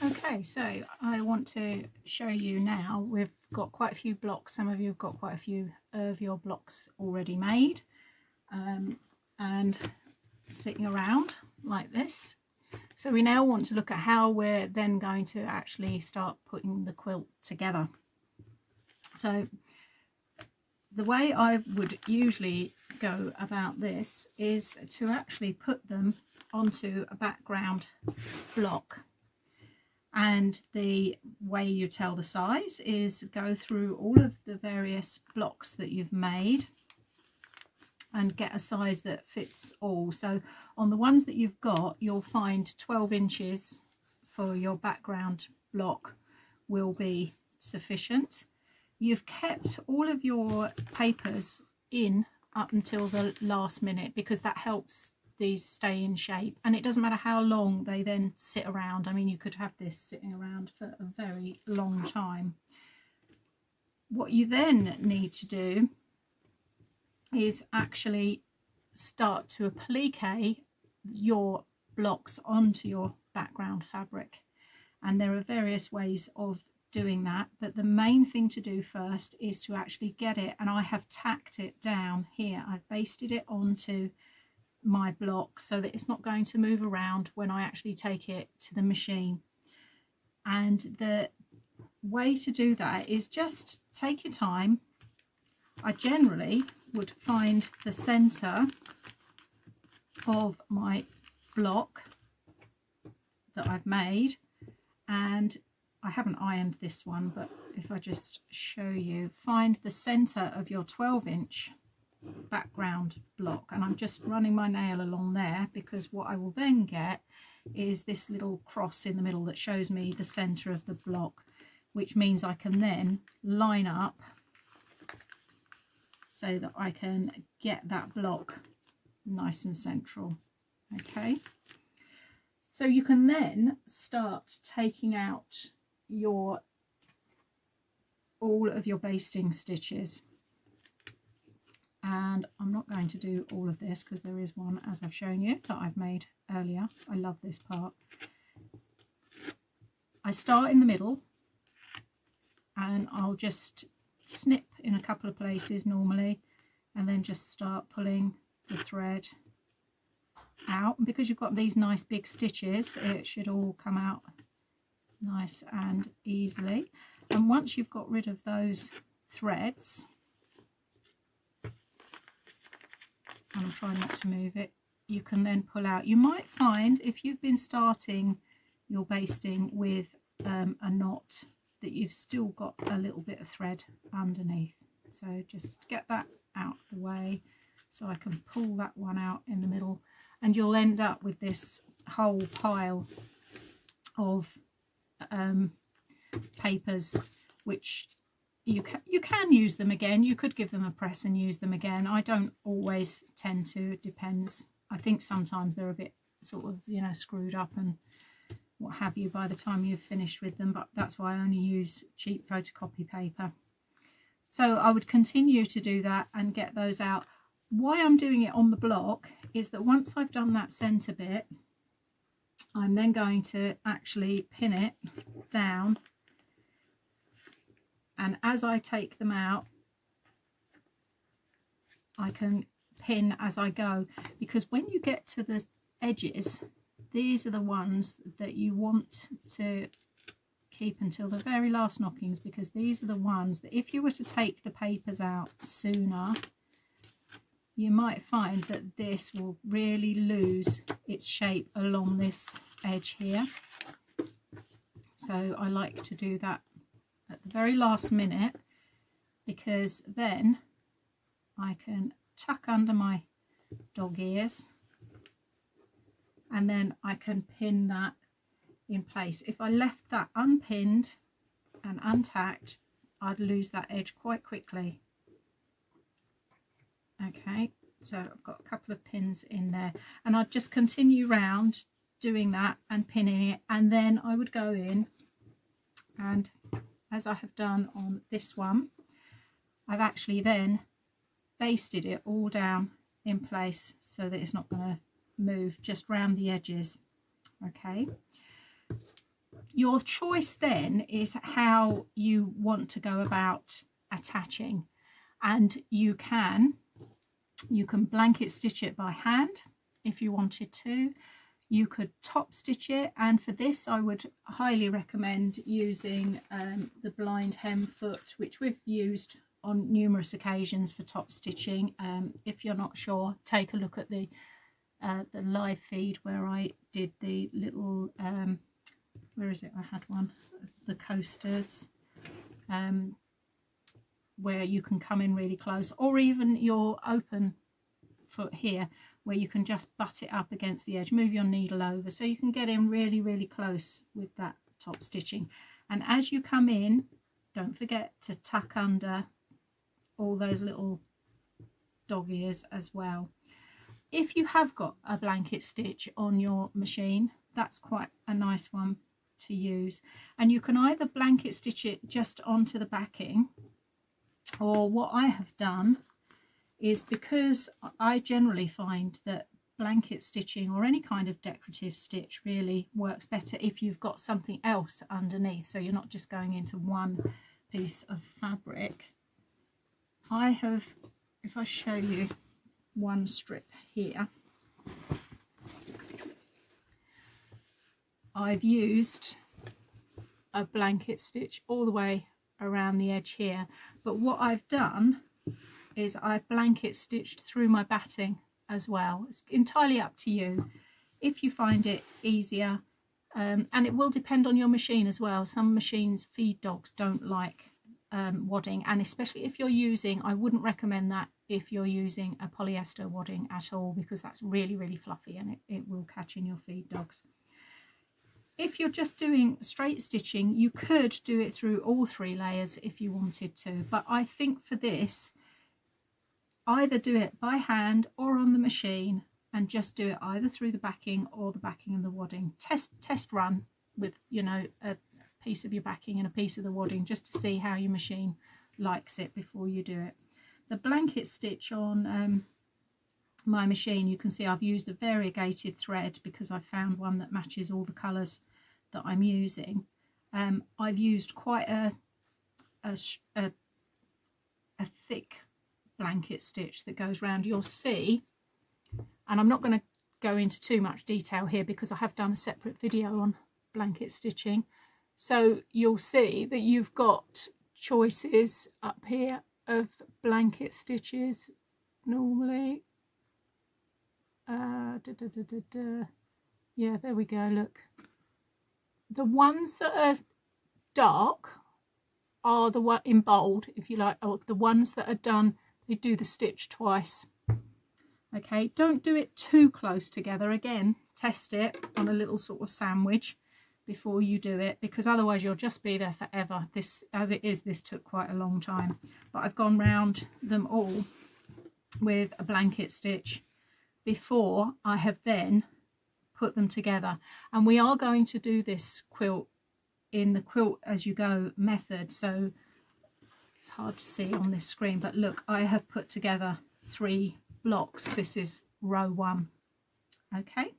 Okay, so I want to show you now, we've got quite a few blocks, some of you have got quite a few of your blocks already made and sitting around like this. So we now want to look at how we're then going to actually start putting the quilt together. So the way I would usually go about this is to actually put them onto a background block. And the way you tell the size is go through all of the various blocks that you've made and get a size that fits all. So on the ones that you've got, you'll find 12 inches for your background block will be sufficient. You've kept all of your papers in up until the last minute because that helps these stay in shape, and it doesn't matter how long they then sit around. I mean, you could have this sitting around for a very long time. What you then need to do is actually start to applique your blocks onto your background fabric, and there are various ways of doing that, but the main thing to do first is to actually get it, and I have tacked it down here. I've basted it onto my block so that it's not going to move around when I actually take it to the machine. And the way to do that is just take your time. I generally would find the center of my block that I've made, and I haven't ironed this one, but if I just show you, find the center of your 12-inch background block, and I'm just running my nail along there because what I will then get is this little cross in the middle that shows me the center of the block, which means I can then line up so that I can get that block nice and central. Okay, so you can then start taking out all of your basting stitches. And I'm not going to do all of this because there is one, as I've shown you, that I've made earlier. I love this part. I start in the middle and I'll just snip in a couple of places normally, and then just start pulling the thread out. And because you've got these nice big stitches, it should all come out nice and easily. And once you've got rid of those threads, and I'm trying not to move it, you can then pull out. You might find if you've been starting your basting with a knot that you've still got a little bit of thread underneath. So just get that out the way so I can pull that one out in the middle, and you'll end up with this whole pile of papers, which you can use them again. You could give them a press and use them again. I don't always tend to, it depends. I think sometimes they're a bit sort of, you know, screwed up and what have you by the time you've finished with them, but that's why I only use cheap photocopy paper. So I would continue to do that and get those out. Why I'm doing it on the block is that once I've done that center bit, I'm then going to actually pin it down, and as I take them out I can pin as I go, because when you get to the edges, these are the ones that you want to keep until the very last knockings, because these are the ones that if you were to take the papers out sooner, you might find that this will really lose its shape along this edge here. So I like to do that at the very last minute, because then I can tuck under my dog ears and then I can pin that in place. If I left that unpinned and untacked, I'd lose that edge quite quickly. Okay, so I've got a couple of pins in there, and I'd just continue round doing that and pinning it, and then I would go in, and as I have done on this one, I've actually then basted it all down in place so that it's not going to move, just round the edges. Okay, Your choice then is how you want to go about attaching, and you can blanket stitch it by hand if you wanted to. You could top stitch it, and for this I would highly recommend using the blind hem foot, which we've used on numerous occasions for top stitching. If you're not sure, take a look at the live feed where I did the little where is it, I had one, the coasters, where you can come in really close, or even your open foot here where you can just butt it up against the edge, move your needle over so you can get in really close with that top stitching. And as you come in, don't forget to tuck under all those little dog ears as well. If you have got a blanket stitch on your machine, that's quite a nice one to use, and you can either blanket stitch it just onto the backing, or what I have done is, because I generally find that blanket stitching or any kind of decorative stitch really works better if you've got something else underneath, so you're not just going into one piece of fabric. I have, if I show you one strip here, I've used a blanket stitch all the way around the edge here, but what I've done is I've blanket stitched through my batting as well. It's entirely up to you if you find it easier, and it will depend on your machine as well. Some machines, feed dogs, don't like wadding, and especially if you're using, I wouldn't recommend that if you're using a polyester wadding at all, because that's really fluffy and it will catch in your feed dogs. If you're just doing straight stitching, you could do it through all 3 layers if you wanted to, but I think for this, either do it by hand or on the machine, and just do it either through the backing or the backing and the wadding. Test run with, you know, a piece of your backing and a piece of the wadding, just to see how your machine likes it before you do it. The blanket stitch on my machine, you can see I've used a variegated thread because I found one that matches all the colours that I'm using. I've used quite a thick blanket stitch that goes round. You'll see, and I'm not going to go into too much detail here because I have done a separate video on blanket stitching, so you'll see that you've got choices up here of blanket stitches normally. Yeah, there we go, look. The ones that are dark are the one in bold, if you like, or the ones that are done, they do the stitch twice. Okay, don't do it too close together. Again, test it on a little sort of sandwich before you do it, because otherwise you'll just be there forever. This, as it is, this took quite a long time, but I've gone round them all with a blanket stitch before I have then put them together. And we are going to do this quilt in the quilt as you go method, so it's hard to see on this screen, but look, I have put together 3 blocks. This is row 1. Okay,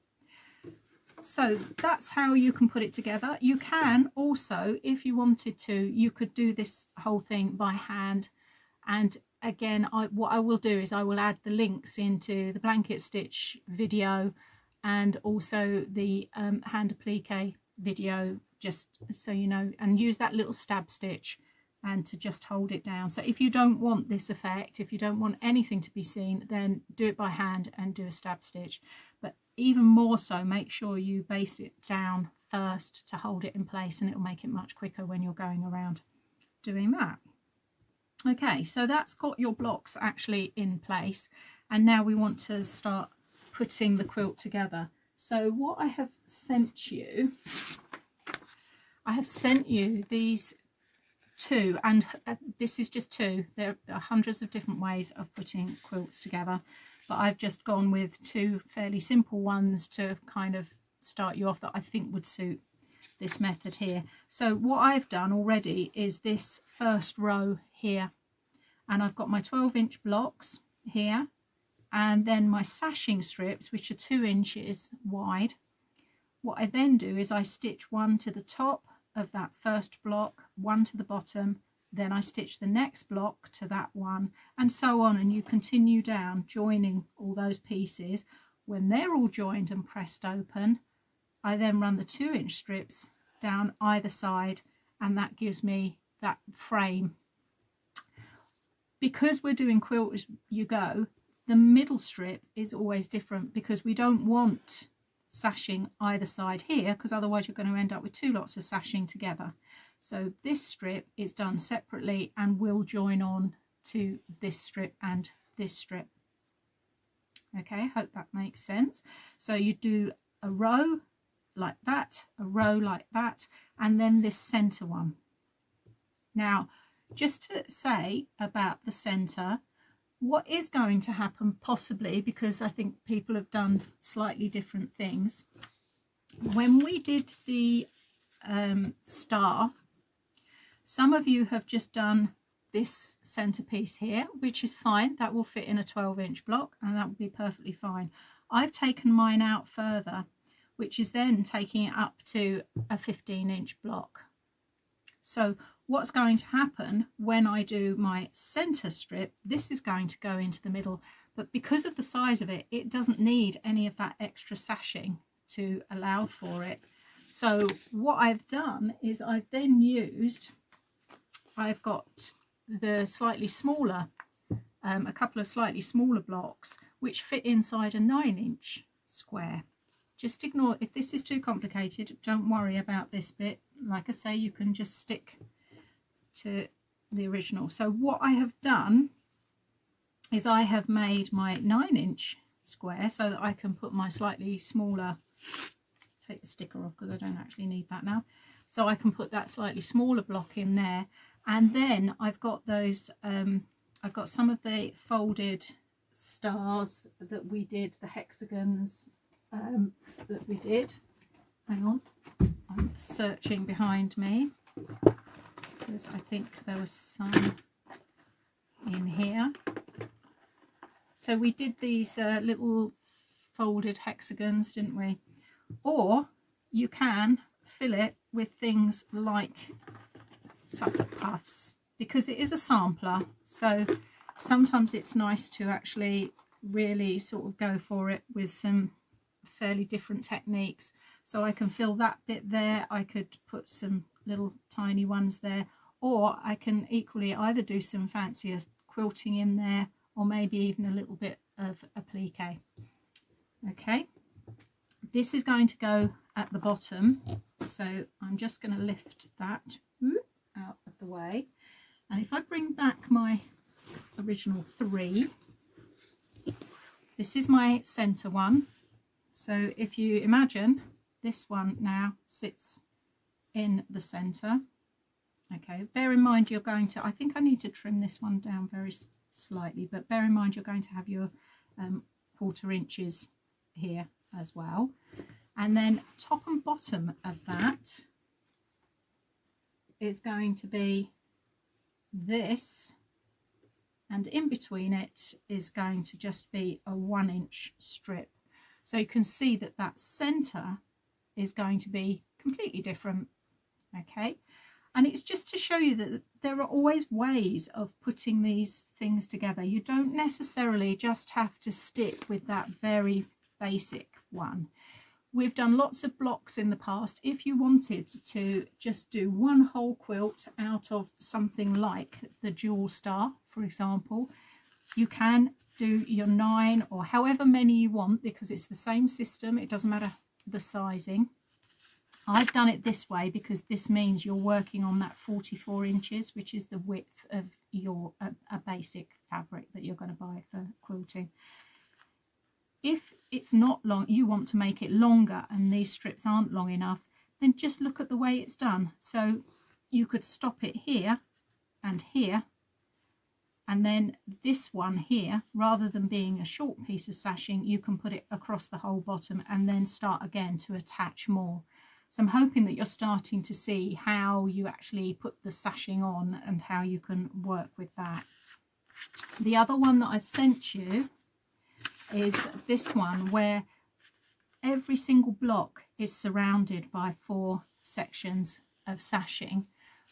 so that's how you can put it together. You can also, if you wanted to, you could do this whole thing by hand, and again, what I will do is I will add the links into the blanket stitch video and also the hand applique video, just so you know, and use that little stab stitch and to just hold it down. So if you don't want this effect, if you don't want anything to be seen, then do it by hand and do a stab stitch. But even more so, make sure you base it down first to hold it in place, and it will make it much quicker when you're going around doing that. Okay, so that's got your blocks actually in place, and now we want to start putting the quilt together. So what I have sent you, these 2, and this is just 2. There are hundreds of different ways of putting quilts together, but I've just gone with 2 fairly simple ones to kind of start you off that I think would suit this method here. So what I've done already is this first row here, and I've got my 12-inch blocks here, and then my sashing strips, which are 2 inches wide, What I then do is I stitch one to the top of that first block, one to the bottom, then I stitch the next block to that one, and so on, and you continue down, joining all those pieces. When they're all joined and pressed open, I then run the 2-inch strips down either side, and that gives me that frame. Because we're doing quilt as you go, the middle strip is always different, because we don't want sashing either side here, because otherwise you're going to end up with 2 lots of sashing together. So this strip is done separately and will join on to this strip and this strip. Okay, hope that makes sense. So you do a row like that, a row like that, and then this center one. Now, just to say about the center, what is going to happen possibly, because I think people have done slightly different things, when we did the star, some of you have just done this centerpiece here, which is fine. That will fit in a 12-inch block, and that will be perfectly fine. I've taken mine out further, which is then taking it up to a 15-inch block. So what's going to happen when I do my center strip, this is going to go into the middle, but because of the size of it, it doesn't need any of that extra sashing to allow for it. So what I've done is I've then used, I've got the slightly smaller, a couple of slightly smaller blocks which fit inside a 9-inch square. Just ignore, if this is too complicated, don't worry about this bit. Like I say, you can just stick to the original. So what I have done is I have made my 9-inch square so that I can put my slightly smaller, take the sticker off because I don't actually need that now, so I can put that slightly smaller block in there. And then I've got those I've got some of the folded stars that we did, the hexagons that we did. Hang on, I'm searching behind me because I think there was some in here. So we did these little folded hexagons, didn't we? Or you can fill it with things like Suffolk puffs, because it is a sampler, so sometimes it's nice to actually really sort of go for it with some fairly different techniques. So I can fill that bit there, I could put some little tiny ones there, or I can equally either do some fancier quilting in there, or maybe even a little bit of applique. Okay, this is going to go at the bottom, so I'm just going to lift that out of the way. And if I bring back my original 3, this is my center one. So if you imagine this one now sits in the center. Okay, bear in mind you're going to, I think I need to trim this one down very slightly, but bear in mind you're going to have your 1/4 inches here as well. And then top and bottom of that is going to be this, and in between it is going to just be a 1-inch strip. So you can see that that center is going to be completely different. Okay, and it's just to show you that there are always ways of putting these things together. You don't necessarily just have to stick with that very basic one. We've done lots of blocks in the past. If you wanted to just do one whole quilt out of something like the jewel star, for example, you can do your 9 or however many you want, because it's the same system. It doesn't matter the sizing. I've done it this way because this means you're working on that 44 inches, which is the width of your a basic fabric that you're going to buy for quilting. If it's not long, you want to make it longer and these strips aren't long enough, then just look at the way it's done. So you could stop it here and here, and then this one here, rather than being a short piece of sashing, you can put it across the whole bottom and then start again to attach more. So I'm hoping that you're starting to see how you actually put the sashing on and how you can work with that. The other one that I've sent you is this one, where every single block is surrounded by 4 sections of sashing,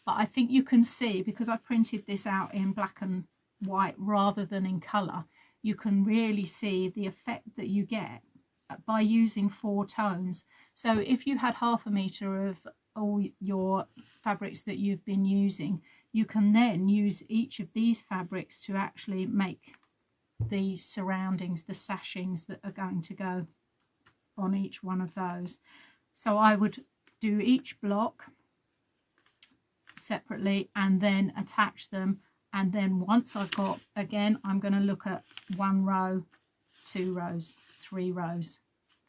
but I think you can see, because I've printed this out in black and white rather than in colour, you can really see the effect that you get by using 4 tones. So if you had 1/2 metre of all your fabrics that you've been using, you can then use each of these fabrics to actually make the surroundings, the sashings that are going to go on each one of those. So I would do each block separately and then attach them, and then once I've got, again, I'm going to look at 1 row, 2 rows, 3 rows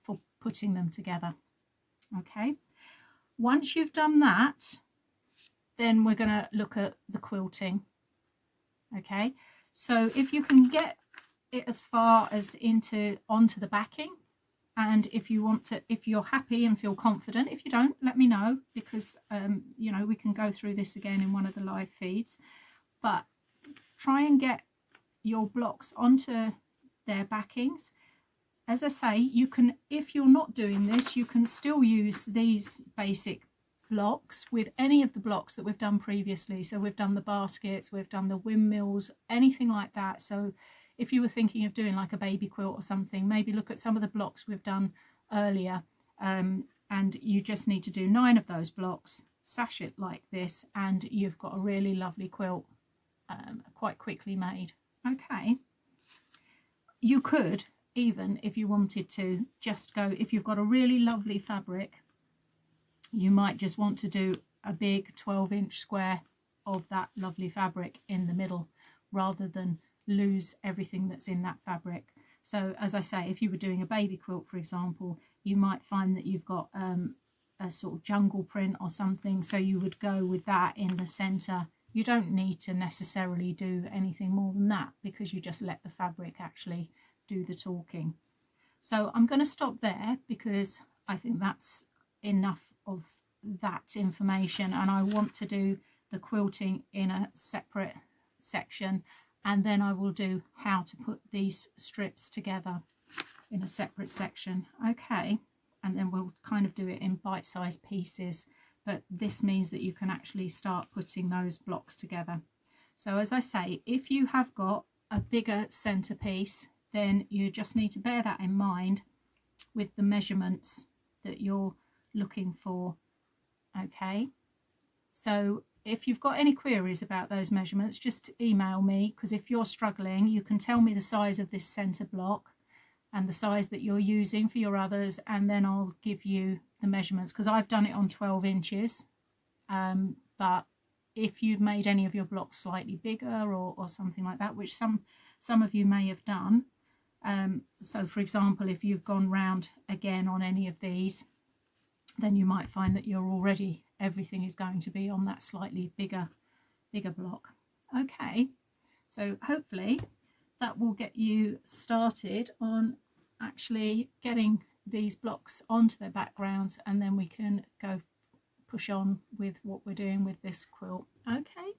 for putting them together. Okay, once you've done that, then we're going to look at the quilting. Okay, so if you can get it as far as onto the backing, and if you want to, if you're happy and feel confident, if you don't, let me know, because you know, we can go through this again in one of the live feeds, but try and get your blocks onto their backings. As I say, you can, if you're not doing this, you can still use these basic blocks with any of the blocks that we've done previously. So we've done the baskets, we've done the windmills, anything like that. So if you were thinking of doing like a baby quilt or something, maybe look at some of the blocks we've done earlier, and you just need to do 9 of those blocks, sash it like this, and you've got a really lovely quilt, quite quickly made. Okay, you could even, if you wanted to, just go, if you've got a really lovely fabric, you might just want to do a big 12-inch square of that lovely fabric in the middle, rather than lose everything that's in that fabric. So as I say, if you were doing a baby quilt, for example, you might find that you've got a sort of jungle print or something, so you would go with that in the center. You don't need to necessarily do anything more than that, because you just let the fabric actually do the talking. So I'm going to stop there, because I think that's enough of that information, and I want to do the quilting in a separate section, and then I will do how to put these strips together in a separate section. Okay, and then we'll kind of do it in bite-sized pieces, but this means that you can actually start putting those blocks together. So as I say, if you have got a bigger centerpiece, then you just need to bear that in mind with the measurements that you're looking for. Okay, so if you've got any queries about those measurements, just email me, because if you're struggling, you can tell me the size of this center block and the size that you're using for your others, and then I'll give you the measurements, because I've done it on 12 inches, but if you've made any of your blocks slightly bigger or something like that, which some of you may have done, so for example, if you've gone round again on any of these, then you might find that you're already, everything is going to be on that slightly bigger block. Okay, so hopefully that will get you started on actually getting these blocks onto their backgrounds, and then we can go push on with what we're doing with this quilt. Okay.